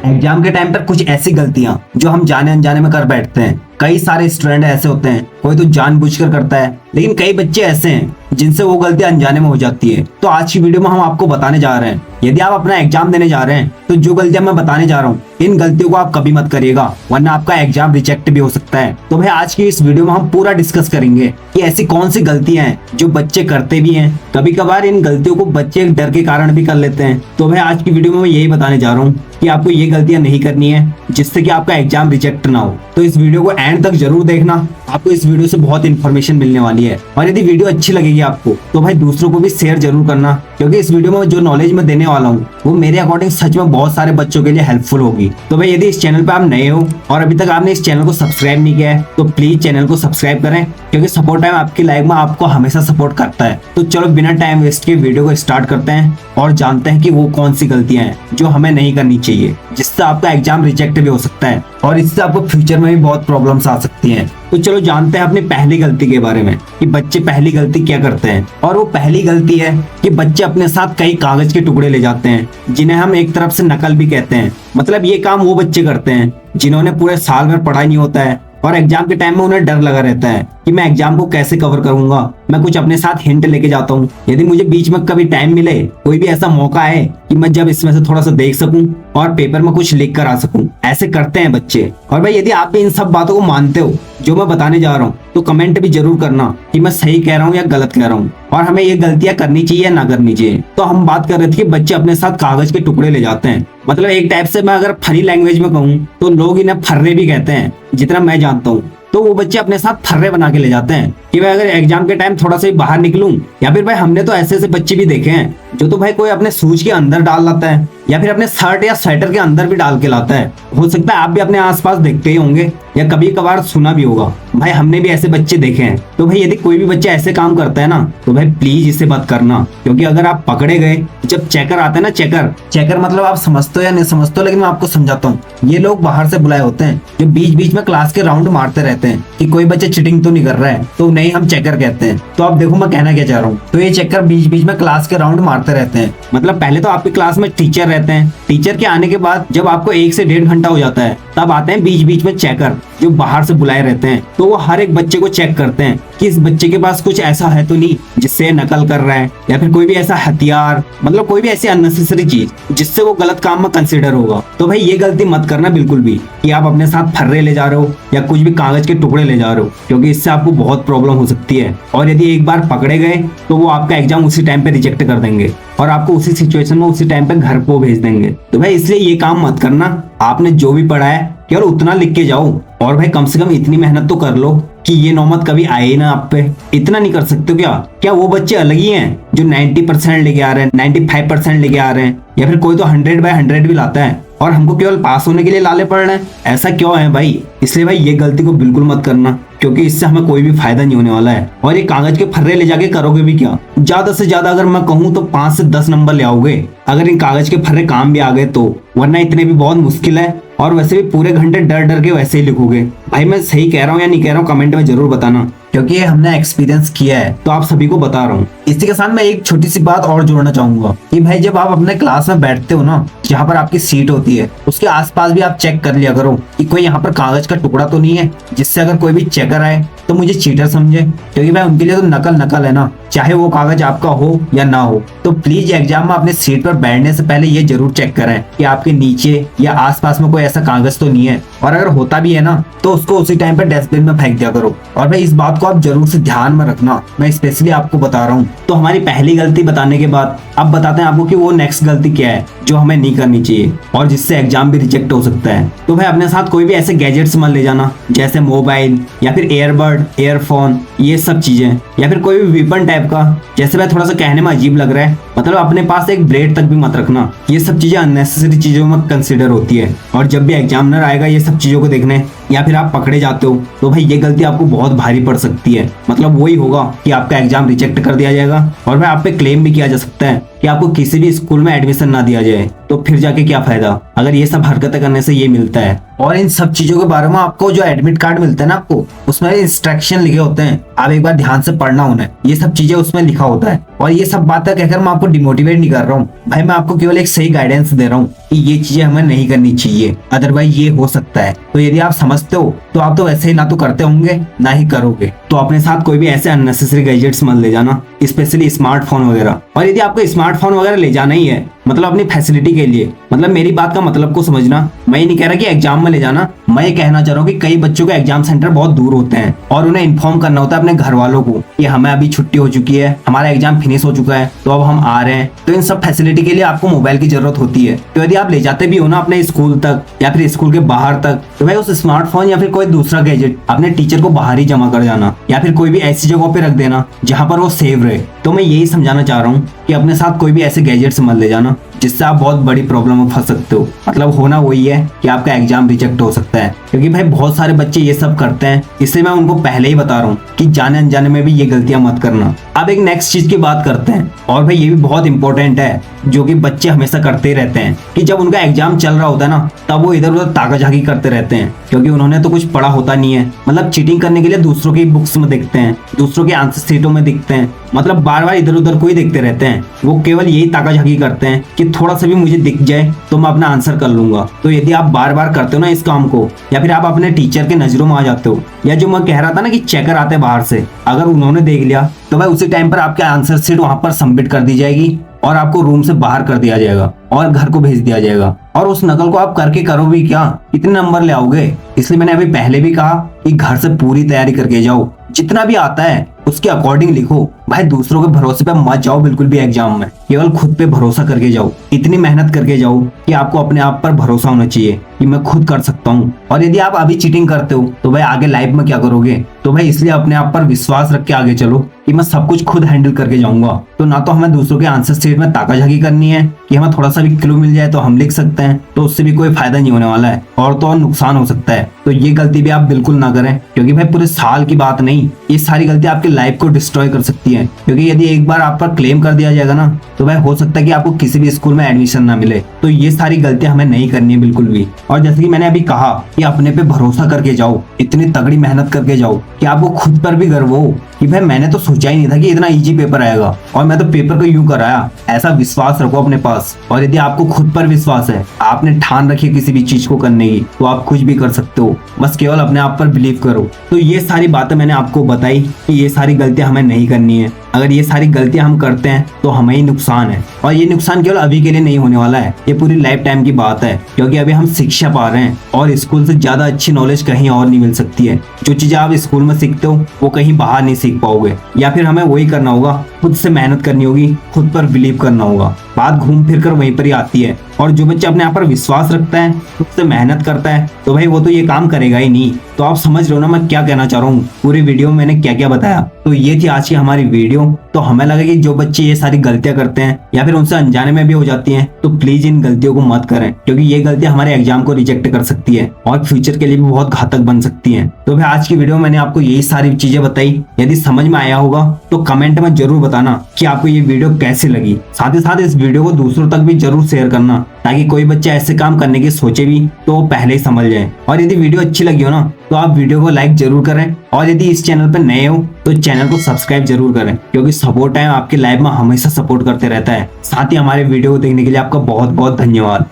Exam के time पर कुछ ऐसी गलतियां जो हम जाने अनजाने में कर बैठते हैं। कई सारे स्टूडेंट ऐसे होते हैं, कोई तो जानबूझकर करता है, लेकिन कई बच्चे ऐसे हैं जिनसे वो गलतियां अनजाने में हो जाती है। तो आज की वीडियो में हम आपको बताने जा रहे हैं, यदि आप अपना एग्जाम देने जा रहे हैं तो जो गलतियां मैं बताने जा रहा हूँ, इन गलतियों को आप कभी मत करिएगा, वरना आपका एग्जाम रिजेक्ट भी हो सकता है। तो भाई आज की इस वीडियो में हम पूरा डिस्कस करेंगे कि ऐसी कौन सी गलतियां हैं जो बच्चे करते भी हैं। कभी कभार इन गलतियों को बच्चे डर के कारण भी कर लेते हैं। तो भाई आज की वीडियो में मैं यही बताने जा रहा हूँ कि आपको ये गलतियां नहीं करनी है जिससे कि आपका एग्जाम रिजेक्ट ना हो। तो इस वीडियो को एंड तक जरूर देखना, आपको इस वीडियो से बहुत इन्फॉर्मेशन मिलने वाली है। और यदि वीडियो अच्छी लगेगी आपको तो भाई दूसरों को भी शेयर जरूर करना, क्योंकि इस वीडियो में जो नॉलेज मैं देने वाला हूँ वो मेरे अकॉर्डिंग सच में बहुत सारे बच्चों के लिए हेल्पफुल होगी। तो भाई यदि इस चैनल पे आप नए हो और अभी तक आपने इस चैनल को सब्सक्राइब नहीं किया है तो प्लीज चैनल को सब्सक्राइब करें, क्योंकि सपोर्ट टाइम आपकी लाइफ में आपको हमेशा सपोर्ट करता है। तो चलो बिना टाइम वेस्ट के वीडियो को स्टार्ट करते हैं और जानते हैं कि वो कौन सी गलतियां हैं जो हमें नहीं करनी चाहिए, जिससे आपका एग्जाम रिजेक्ट भी हो सकता है और इससे आपको फ्यूचर में भी बहुत प्रॉब्लम्स आ सकती हैं। तो चलो जानते हैं अपनी पहली गलती के बारे में कि बच्चे पहली गलती क्या करते हैं। और वो पहली गलती है कि बच्चे अपने साथ कई कागज के टुकड़े ले जाते हैं, जिन्हें हम एक तरफ से नकल भी कहते हैं। मतलब ये काम वो बच्चे करते हैं जिन्होंने पूरे साल भर पढ़ा नहीं होता है और एग्जाम के टाइम में उन्हें डर लगा रहता है कि मैं एग्जाम को कैसे कवर करूंगा। मैं कुछ अपने साथ हिंट लेके जाता हूँ, यदि मुझे बीच में कभी टाइम मिले, कोई भी ऐसा मौका है कि मैं जब इसमें से थोड़ा सा देख सकूं और पेपर में कुछ लिख कर आ सकूं। ऐसे करते हैं बच्चे। और भाई यदि आप भी इन सब बातों को मानते हो जो मैं बताने जा रहा हूँ तो कमेंट भी जरूर करना कि मैं सही कह रहा हूँ या गलत कह रहा हूँ और हमें ये गलतियां करनी चाहिए या ना करनी चाहिए। तो हम बात कर रहे थे कि बच्चे अपने साथ कागज के टुकड़े ले जाते हैं। मतलब एक टाइप से मैं अगर फनी लैंग्वेज में कहूँ तो लोग इन्हें फर्रे भी कहते हैं, जितना मैं जानता हूँ। तो वो बच्चे अपने साथ फर्रे बना के ले जाते हैं कि भाई अगर एग्जाम के टाइम थोड़ा सा ही बाहर निकलूं, या फिर भाई हमने तो ऐसे ऐसे बच्चे भी देखे हैं जो तो भाई कोई अपने शूज के अंदर डाल लाता है या फिर अपने शर्ट या स्वेटर के अंदर भी डाल के लाता है। हो सकता है आप भी अपने आसपास देखते ही होंगे या कभी कभार सुना भी होगा। भाई हमने भी ऐसे बच्चे देखे हैं। तो भाई यदि कोई भी बच्चा ऐसे काम करता है ना तो भाई प्लीज इसे मत करना, क्योंकि अगर आप पकड़े गए, जब चेकर आते हैं ना, चेकर मतलब आप समझते हो या नहीं समझते हो, लेकिन मैं आपको समझाता हूँ। ये लोग बाहर से बुलाए होते हैं जो बीच बीच में क्लास के राउंड मारते रहते हैं कि कोई बच्चा चिटिंग तो नहीं कर रहा है, तो नहीं हम चेकर कहते हैं। तो आप देखो मैं कहना क्या चाह रहा हूँ। तो ये चेकर बीच बीच में क्लास के राउंड मारते रहते हैं। मतलब पहले तो आपकी क्लास में टीचर रहते हैं, टीचर के आने के बाद जब आपको 1 से 1.5 घंटा हो जाता है तब आते हैं बीच बीच में चेकर जो बाहर से बुलाए रहते हैं। तो वो हर एक बच्चे को चेक करते हैं कि इस बच्चे के पास कुछ ऐसा है तो नहीं जिससे नकल कर रहा है, या फिर कोई भी ऐसा हथियार, मतलब कोई भी ऐसी अननेसेसरी चीज जिससे वो गलत काम में कंसिडर होगा। तो भाई ये गलती मत करना बिल्कुल भी कि आप अपने साथ फर्रे ले जा रहे हो या कुछ भी कागज के टुकड़े ले जा रहे हो, क्योंकि इससे आपको बहुत प्रॉब्लम हो सकती है। और यदि एक बार पकड़े गए तो वो आपका एग्जाम उसी टाइम पे रिजेक्ट कर देंगे और आपको उसी सिचुएशन में उसी टाइम पे घर को भेज देंगे। तो भाई इसलिए ये काम मत करना। आपने जो भी पढ़ा है केवल उतना लिख के जाओ, और भाई कम से कम इतनी मेहनत तो कर लो कि ये नौबत कभी आए ही ना आप पे। इतना नहीं कर सकते हो क्या वो बच्चे अलग ही हैं जो 90% लेके आ रहे हैं, 95% लेके आ रहे हैं, या फिर कोई तो 100/100 भी लाता है और हमको केवल पास होने के लिए लाले पड़ रहे हैं? ऐसा क्यों है भाई? इसलिए भाई ये गलती को बिल्कुल मत करना, क्योंकि इससे हमें कोई भी फायदा नहीं होने वाला है। और ये कागज के फर्रे ले जाके करोगे भी क्या? ज्यादा से ज्यादा अगर मैं कहूँ तो 5 से 10 नंबर ले आओगे अगर इन कागज के फर्रे काम भी आ गए तो, वरना इतने भी बहुत मुश्किल है। और वैसे भी पूरे घंटे डर डर के वैसे ही लिखोगे। भाई मैं सही कह रहा हूँ या नहीं कह रहा हूँ कमेंट में जरूर बताना, क्योंकि ये हमने एक्सपीरियंस किया है तो आप सभी को बता रहा हूँ। इसी के साथ मैं एक छोटी सी बात और जोड़ना चाहूंगा कि भाई जब आप अपने क्लास में बैठते हो ना, जहाँ पर आपकी सीट होती है उसके आसपास भी आप चेक कर लिया करो कि कोई यहाँ पर कागज का टुकड़ा तो नहीं है, जिससे अगर कोई भी चेकर आए तो मुझे चीटर समझे, क्योंकि भाई उनके लिए तो नकल है ना, चाहे वो कागज आपका हो या ना हो। तो प्लीज एग्जाम में अपने सीट पर बैठने से पहले ये जरूर चेक करें कि आपके नीचे या आसपास में कोई ऐसा कागज तो नहीं है, और अगर होता भी है ना तो उसको उसी टाइम पर डस्टबिन में फेंक दिया करो। और भाई इस बात को आप जरूर से ध्यान में रखना, मैं स्पेशली आपको बता रहा हूँ। तो हमारी पहली गलती बताने के बाद अब बताते हैं आपको कि वो नेक्स्ट गलती क्या है जो हमें नहीं करनी चाहिए और जिससे एग्जाम भी रिजेक्ट हो सकता है। तो भाई अपने साथ कोई भी ऐसे गैजेट्स मत ले जाना, जैसे मोबाइल या फिर ईयरबड, ईयरफोन, ये सब चीजें, या फिर कोई भी वेपन टाइप का। जैसे भाई थोड़ा सा कहने में अजीब लग रहा है, मतलब अपने पास एक ब्लेड तक भी मत रखना। ये सब चीजें अननेसेसरी चीजों में कंसिडर होती है, और जब भी एग्जामिनर आएगा ये सब चीजों को देखने या फिर आप पकड़े जाते हो तो भाई ये गलती आपको बहुत भारी पड़ सकती है। मतलब वही होगा कि आपका एग्जाम रिजेक्ट कर दिया जाएगा और भाई आप पे क्लेम भी किया जा सकता है कि आपको किसी भी स्कूल में एडमिशन ना दिया जाए। तो फिर जाके क्या फायदा अगर ये सब हरकतें करने से ये मिलता है। और इन सब चीजों के बारे में आपको जो एडमिट कार्ड मिलता है ना, आपको उसमें इंस्ट्रक्शन लिखे होते हैं आप एक बार ध्यान से पढ़ना उन्हें, ये सब चीजें उसमें लिखा होता है। और ये सब बातें कहकर मैं आपको डिमोटिवेट नहीं कर रहा हूँ भाई, मैं आपको केवल एक सही गाइडेंस दे रहा हूँ कि ये चीजें हमें नहीं करनी चाहिए, अदरवाइज ये हो सकता है। तो यदि आप समझते हो तो आप तो वैसे ही ना तो करते होंगे ना ही करोगे। तो अपने साथ कोई भी ऐसे अननेसेसरी गैजेट्स मत ले जाना, स्पेशली स्मार्टफोन वगैरह। और यदि आपको स्मार्टफोन वगैरह ले जाना ही है मतलब अपनी फैसिलिटी के लिए, मतलब मेरी बात का मतलब को समझना, मैं ये नहीं कह रहा कि एग्जाम में ले जाना, मैं ये कहना चाह रहा हूँ कि कई बच्चों के एग्जाम सेंटर बहुत दूर होते हैं और उन्हें इन्फॉर्म करना होता है अपने घर वालों को कि हमें अभी छुट्टी हो चुकी है, हमारा एग्जाम फिनिश हो चुका है, तो अब हम आ रहे हैं। तो इन सब फैसिलिटी के लिए आपको मोबाइल की जरूरत होती है। तो यदि आप ले जाते भी हो ना अपने स्कूल तक या फिर स्कूल के बाहर तक, तो भाई उस स्मार्टफोन या फिर कोई दूसरा गैजेट अपने टीचर को बाहर ही जमा कर जाना या फिर कोई भी ऐसी जगह पे रख देना जहां पर वो सेव रहे। तो मैं यही समझाना चाह रहा हूँ कि अपने साथ कोई भी ऐसे गैजेट्स मत ले जाना जिससे आप बहुत बड़ी प्रॉब्लम में फंस सकते हो। मतलब होना वही है कि आपका एग्जाम रिजेक्ट हो सकता है, क्योंकि भाई बहुत सारे बच्चे ये सब करते हैं, इसलिए मैं उनको पहले ही बता रहा हूँ कि जाने अनजाने में भी ये गलतियां मत करना। अब एक नेक्स्ट चीज की बात करते हैं, और भाई ये भी बहुत इंपॉर्टेंट है जो कि बच्चे हमेशा करते ही रहते हैं कि जब उनका एग्जाम चल रहा होता है ना, तब वो इधर उधर ताकाझाकी करते रहते हैं, क्योंकि उन्होंने तो कुछ पढ़ा होता नहीं है। मतलब चीटिंग करने के लिए दूसरों की बुक्स में देखते हैं, दूसरों के आंसर शीटों में दिखते हैं, मतलब बार बार इधर उधर को ही देखते रहते हैं। वो केवल यही ताकाझाकी करते हैं कि थोड़ा सा भी मुझे दिख जाए तो मैं अपना आंसर कर लूंगा। तो यदि आप बार बार करते हो ना इस काम को, या फिर आप अपने टीचर के नजरों में आ जाते हो, या जो मैं कह रहा था ना कि चेकर आते बाहर से, अगर उन्होंने देख लिया तो भाई उसी टाइम पर आपके आंसर शीट वहां पर सबमिट कर दी जाएगी और आपको रूम से बाहर कर दिया जाएगा और घर को भेज दिया जाएगा। और उस नकल को आप करके करो भी क्या, कितने नंबर ले आओगे। इसलिए मैंने अभी पहले भी कहा कि घर से पूरी तैयारी करके जाओ, जितना भी आता है उसके अकॉर्डिंग लिखो। भाई दूसरों के भरोसे पे मत जाओ बिल्कुल भी एग्जाम में, केवल खुद पे भरोसा करके जाओ। इतनी मेहनत करके जाओ कि आपको अपने आप पर भरोसा होना चाहिए कि मैं खुद कर सकता हूँ। और यदि आप अभी चीटिंग करते हो तो भाई आगे लाइफ में क्या करोगे। तो भाई इसलिए अपने आप पर विश्वास रख के आगे चलो कि मैं सब कुछ खुद हैंडल करके जाऊंगा। तो ना तो हमें दूसरों के आंसर शीट में ताकाझाकी करनी है कि हमें थोड़ा सा भी क्लू मिल जाए तो हम लिख सकते हैं, तो उससे भी कोई फायदा नहीं होने वाला है और तो और नुकसान हो सकता है। तो ये गलती भी आप बिल्कुल ना करें, क्योंकि भाई पूरे साल की बात नहीं, ये सारी गलती आपकी लाइफ को डिस्ट्रॉय कर सकती है। क्योंकि यदि एक बार आप पर क्लेम कर दिया जाएगा ना, तो भाई हो सकता है कि आपको किसी भी स्कूल में एडमिशन ना मिले। तो ये सारी गलतियां हमें नहीं करनी है बिल्कुल भी। और जैसे कि मैंने अभी कहा कि अपने पे भरोसा करके जाओ, इतनी तगड़ी मेहनत करके जाओ कि आपको खुद पर भी गर्व हो कि भाई मैंने तो सोचा ही नहीं था कि इतना इजी पेपर आएगा और मैं तो पेपर को यूं कराया। ऐसा विश्वास रखो अपने पास। और यदि आपको खुद पर विश्वास है, आपने ठान रखी है किसी भी चीज को करने की, तो आप कुछ भी कर सकते हो। बस केवल अपने आप पर बिलीव करो। तो ये सारी बातें मैंने आपको बताई कि ये सारी गलतियां हमें नहीं करनी है। अगर ये सारी गलतियां हम करते हैं तो हमें ही नुकसान है, और ये नुकसान केवल अभी के लिए नहीं होने वाला है, ये पूरी लाइफ टाइम की बात है। क्योंकि अभी हम शिक्षा पा रहे हैं और स्कूल से ज्यादा अच्छी नॉलेज कहीं और नहीं मिल सकती है। जो चीजें आप स्कूल में सीखते हो वो कहीं बाहर नहीं सीख पाओगे। या फिर हमें वही करना होगा, खुद से मेहनत करनी होगी, खुद पर बिलीव करना होगा। बात घूम फिर कर वहीं पर ही आती है। और जो बच्चा अपने आप पर विश्वास रखता है, खुद से मेहनत करता है, तो भाई वो तो ये काम करेगा ही नहीं। तो आप समझ रहे हो ना मैं क्या कहना चाह रहा हूँ, पूरी वीडियो में मैंने क्या क्या बताया। तो ये थी आज की हमारी वीडियो। तो हमें लगा कि जो बच्चे ये सारी गलतियां करते हैं या फिर उनसे अनजाने में भी हो जाती हैं, तो प्लीज इन गलतियों को मत करें, क्योंकि ये गलतियां हमारे एग्जाम को रिजेक्ट कर सकती है और फ्यूचर के लिए भी बहुत घातक बन सकती हैं। तो भाई आज की वीडियो में मैंने आपको यही सारी चीजें बताई। यदि समझ में आया होगा तो कमेंट में जरूर बताना कि आपको ये वीडियो कैसी लगी। साथ ही साथ इस वीडियो को दूसरों तक भी जरूर शेयर करना, ताकि कोई बच्चा ऐसे काम करने की सोचे भी तो वो पहले ही समझ जाए। और यदि वीडियो अच्छी लगी हो ना, तो आप वीडियो को लाइक जरूर करें, और यदि इस चैनल पर नए हो तो चैनल को सब्सक्राइब जरूर करें, क्योंकि सपोर्ट टाइम आपकी लाइफ में हमेशा सपोर्ट करते रहता है। साथ ही हमारे वीडियो को देखने के लिए आपका बहुत बहुत धन्यवाद।